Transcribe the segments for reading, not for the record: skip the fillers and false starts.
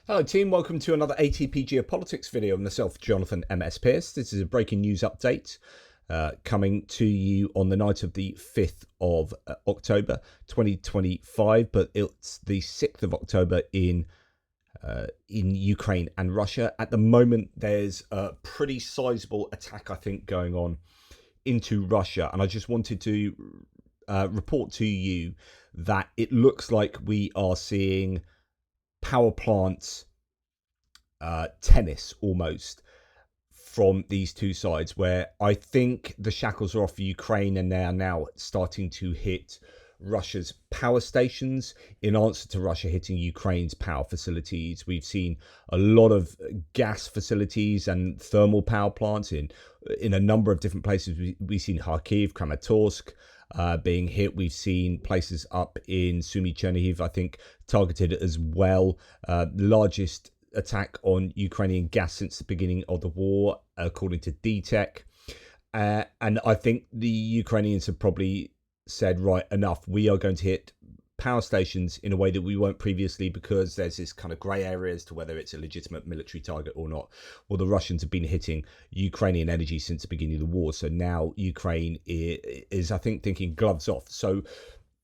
Hello team, welcome to another ATP Geopolitics video of myself, Jonathan MS Pearce. This is a breaking news update coming to you on the night of the 5th of October 2025, but it's the 6th of October in Ukraine and Russia. At the moment, there's a pretty sizable attack, I think, going on into Russia, and I just wanted to report to you that it looks like we are seeing power plants tennis almost from these two sides, where I think the shackles are off for Ukraine and they are now starting to hit Russia's power stations in answer to Russia hitting Ukraine's power facilities. We've seen a lot of gas facilities and thermal power plants in a number of different places. We've seen Kharkiv, Kramatorsk being hit. We've seen places up in Sumy Chernihiv, I think, targeted as well. Largest attack on Ukrainian gas since the beginning of the war, according to DTEC. And I think the Ukrainians have probably said, right, enough. We are going to hit power stations in a way that we weren't previously, because there's this kind of grey area as to whether it's a legitimate military target or not. Well, the Russians have been hitting Ukrainian energy since the beginning of the war. So now Ukraine is I think, thinking gloves off. So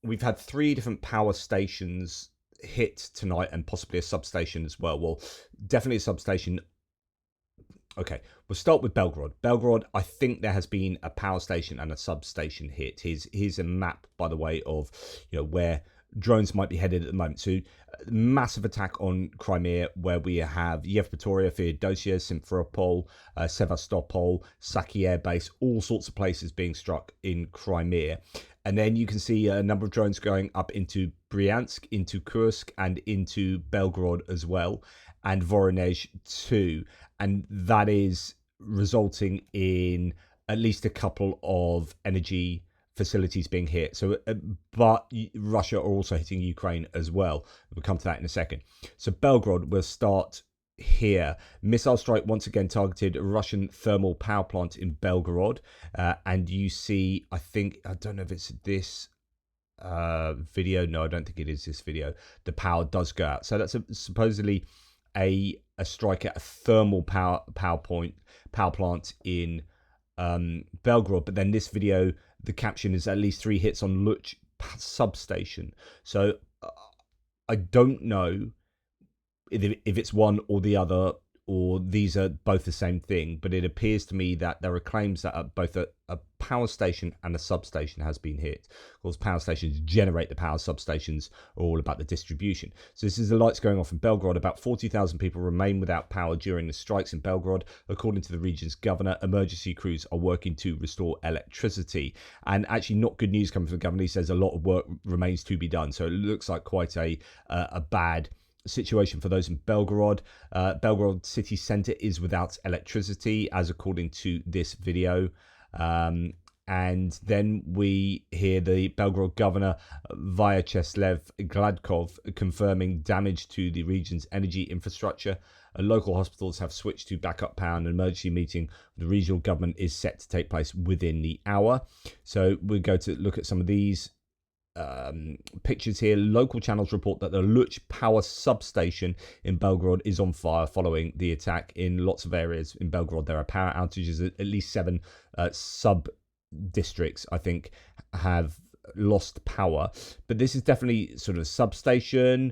we've had 3 different power stations hit tonight and possibly a substation as well. Well, definitely a substation. Okay, we'll start with Belgorod. Belgorod, I think there has been a power station and a substation hit. Here's a map, by the way, of where drones might be headed at the moment. So massive attack on Crimea, where we have Yevpatoria, Feodosia, Simferopol, Sevastopol, Saki Air Base, all sorts of places being struck in Crimea. And then you can see a number of drones going up into Bryansk, into Kursk, and into Belgorod as well, and Voronezh too. And that is resulting in at least a couple of energy facilities being hit. So, but Russia are also hitting Ukraine as well. We'll come to that in a second. So Belgorod will start here. Missile strike once again targeted a Russian thermal power plant in Belgorod. And you see, I don't know if it's this video. No, I don't think it is this video. The power does go out. So that's supposedly a strike at a thermal power plant in Belgorod. But then this video, the caption is at least 3 hits on Luch substation. So I don't know if it's one or the other, or these are both the same thing, but it appears to me that there are claims that both a power station and a substation has been hit. Of course, power stations generate the power, substations are all about the distribution. So this is the lights going off in Belgorod. About 40,000 people remain without power during the strikes in Belgorod. According to the region's governor, emergency crews are working to restore electricity. And actually not good news coming from the governor. He says a lot of work remains to be done. So it looks like quite a bad situation for those in Belgorod. Belgorod city centre is without electricity, as according to this video. And then we hear the Belgorod governor Vyacheslav Gladkov confirming damage to the region's energy infrastructure. Local hospitals have switched to backup power, and an emergency meeting with the regional government is set to take place within the hour. So we'll go to look at some of these pictures here. Local channels report that the Luch power substation in Belgorod is on fire following the attack. In lots of areas in Belgorod, there are power outages. At least 7 sub-districts, I think, have lost power. But this is definitely sort of a substation.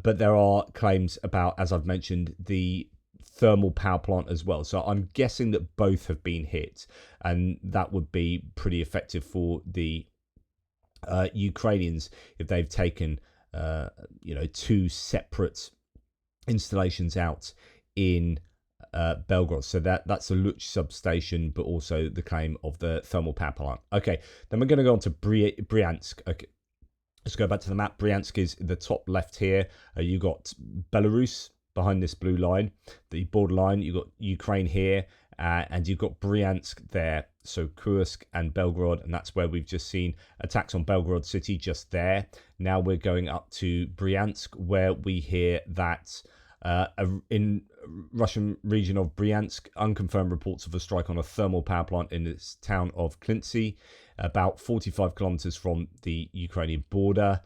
But there are claims about, as I've mentioned, the thermal power plant as well. So I'm guessing that both have been hit, and that would be pretty effective for the Ukrainians if they've taken 2 separate installations out in Belgorod. So that's a Luch substation, but also the claim of the thermal power plant. Okay, then we're going to go on to Bryansk. Okay, let's go back to the map. Bryansk is the top left here. You got Belarus behind this blue line, the borderline. You've got Ukraine here, and you've got Bryansk there. So Kursk and Belgorod, and that's where we've just seen attacks on Belgorod city just there. Now we're going up to Bryansk, where we hear that in Russian region of Bryansk, unconfirmed reports of a strike on a thermal power plant in its town of Klintsy, about 45 kilometers from the Ukrainian border.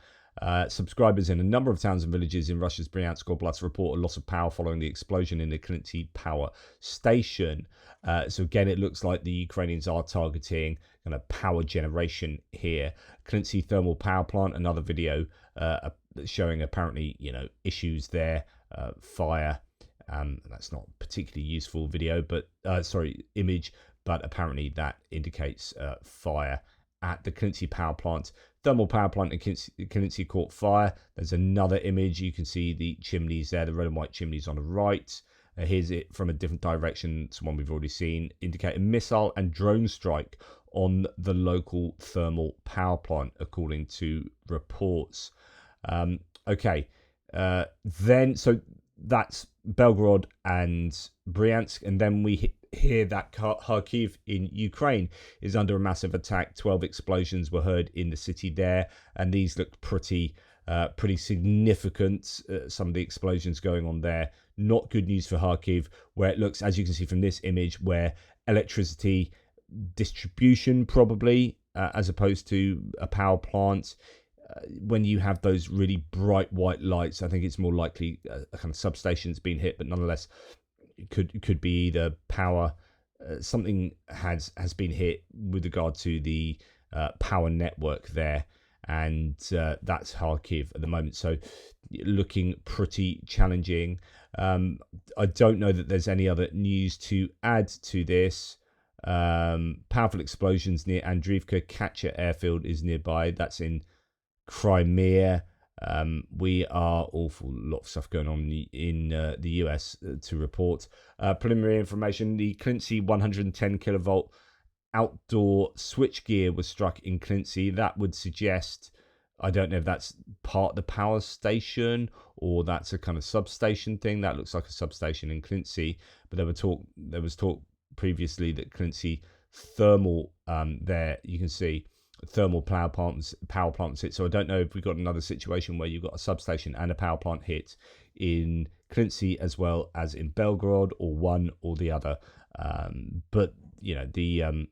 Subscribers in a number of towns and villages in Russia's Bryansk Oblast report a loss of power following the explosion in the Klintsy power station. So again, it looks like the Ukrainians are targeting kind of power generation here. Klintsy thermal power plant, another video showing apparently, issues there, fire. That's not a particularly useful video, but image, but apparently that indicates fire at the Klintsy power plant. Thermal power plant in Klintsy caught fire. There's another image. You can see the chimneys there, the red and white chimneys on the right. Here's it from a different direction. It's one we've already seen. Indicate a missile and drone strike on the local thermal power plant, according to reports. So that's Belgorod and Bryansk, and then we hear that Kharkiv in Ukraine is under a massive attack. 12 explosions were heard in the city there, and these looked pretty significant. Some of the explosions going on there. Not good news for Kharkiv, where it looks, as you can see from this image, where electricity distribution probably, as opposed to a power plant. When you have those really bright white lights, I think it's more likely a kind of substation's been hit, but nonetheless, it could be either power. Something has been hit with regard to the power network there, and that's Kharkiv at the moment. So looking pretty challenging. I don't know that there's any other news to add to this. Powerful explosions near Andriivka. Katya airfield is nearby. That's in Crimea. We are awful lot of stuff going on in the US to report. Preliminary information: the Klintsy 110 kilovolt outdoor switchgear was struck in Klintsy. That would suggest, I don't know if that's part of the power station or that's a kind of substation thing. That looks like a substation in Klintsy, but there was talk previously that Klintsy thermal, there you can see thermal power plants hit. So I don't know if we've got another situation where you've got a substation and a power plant hit in Klintsy as well as in Belgorod, or one or the other. But the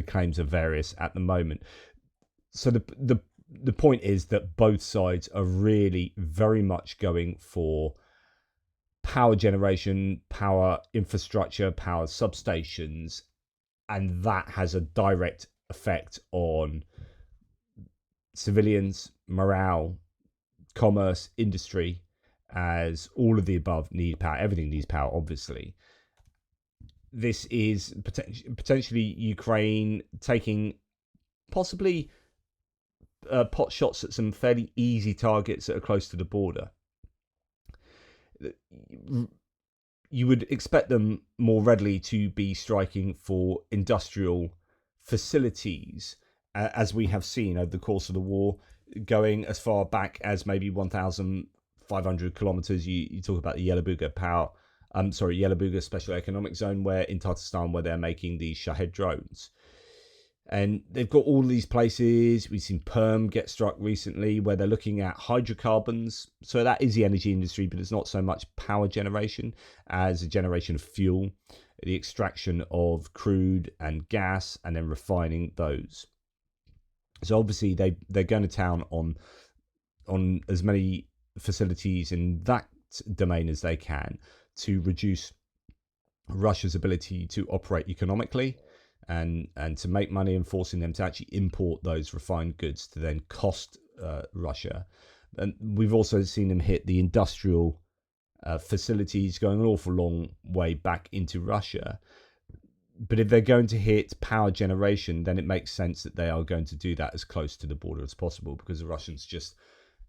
claims are various at the moment. So the point is that both sides are really very much going for power generation, power infrastructure, power substations, and that has a direct effect on civilians, morale, commerce, industry, as all of the above need power. Everything needs power, obviously. This is potentially Ukraine taking possibly pot shots at some fairly easy targets that are close to the border. You would expect them more readily to be striking for industrial facilities, as we have seen over the course of the war, going as far back as maybe 1,500 kilometers. You talk about the Yelabuga Special Economic Zone, where in Tatarstan, where they're making these Shahed drones. And they've got all these places. We've seen Perm get struck recently, where they're looking at hydrocarbons. So that is the energy industry, but it's not so much power generation as a generation of fuel, the extraction of crude and gas, and then refining those. So obviously they're going to town on as many facilities in that domain as they can to reduce Russia's ability to operate economically and to make money, and forcing them to actually import those refined goods to then cost Russia. And we've also seen them hit the industrial facilities, going an awful long way back into Russia. But if they're going to hit power generation, then it makes sense that they are going to do that as close to the border as possible, because the Russians just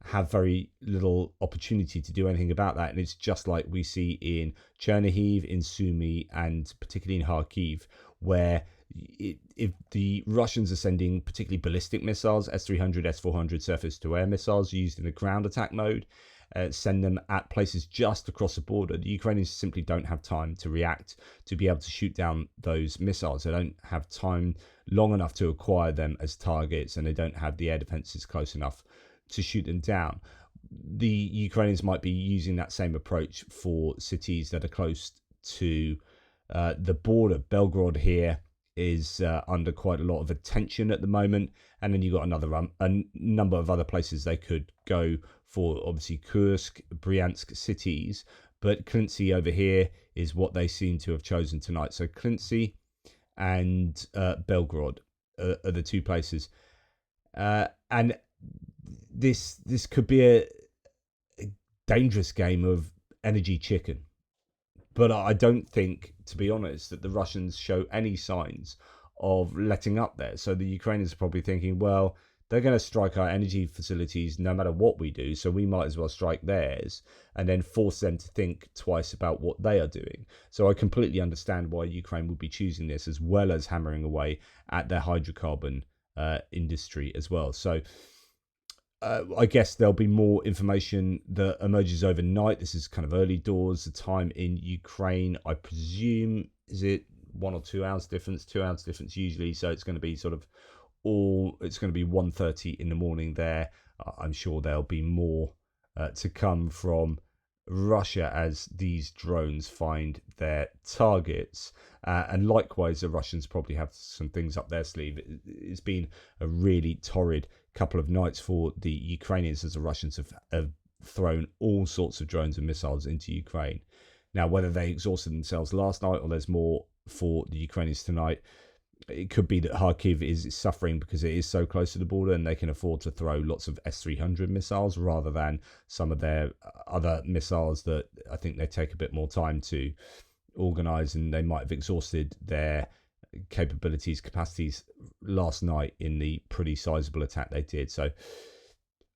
have very little opportunity to do anything about that. And it's just like we see in Chernihiv, in Sumy, and particularly in Kharkiv, where if the Russians are sending particularly ballistic missiles, S-300, S-400 surface-to-air missiles used in a ground attack mode, send them at places just across the border, the Ukrainians simply don't have time to react to be able to shoot down those missiles. They don't have time long enough to acquire them as targets, and they don't have the air defenses close enough to shoot them down. The Ukrainians might be using that same approach for cities that are close to the border. Belgorod here is under quite a lot of attention at the moment. And then you've got a number of other places they could go for, obviously Kursk, Bryansk cities. But Klintsy over here is what they seem to have chosen tonight. So Klintsy and Belgorod are the two places. And this could be a dangerous game of energy chicken. But I don't think, to be honest, that the Russians show any signs of letting up there. So the Ukrainians are probably thinking, well, they're going to strike our energy facilities no matter what we do, so we might as well strike theirs and then force them to think twice about what they are doing. So I completely understand why Ukraine would be choosing this, as well as hammering away at their hydrocarbon industry as well. So I guess there'll be more information that emerges overnight. This is kind of early doors. The time in Ukraine, I presume, is it 1 or 2 hours difference? 2 hours difference usually. So it's going to be it's going to be 1:30 in the morning there. I'm sure there'll be more to come from Russia as these drones find their targets. And likewise, the Russians probably have some things up their sleeve. It's been a really torrid couple of nights for the Ukrainians, as the Russians have thrown all sorts of drones and missiles into Ukraine. Now, whether they exhausted themselves last night or there's more for the Ukrainians tonight, it could be that Kharkiv is suffering because it is so close to the border and they can afford to throw lots of S-300 missiles rather than some of their other missiles that I think they take a bit more time to organise, and they might have exhausted their capacities last night in the pretty sizable attack they did. So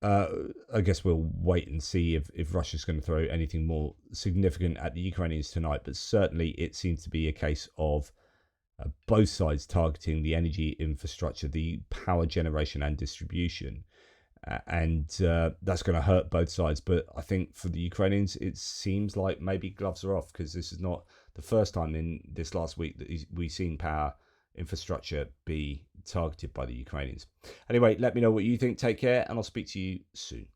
I guess we'll wait and see if Russia's going to throw anything more significant at the Ukrainians tonight. But certainly it seems to be a case of both sides targeting the energy infrastructure, the power generation and distribution. And that's going to hurt both sides. But I think for the Ukrainians, it seems like maybe gloves are off, because this is not the first time in this last week that we've seen power infrastructure be targeted by the Ukrainians. Anyway, let me know what you think. Take care, and I'll speak to you soon.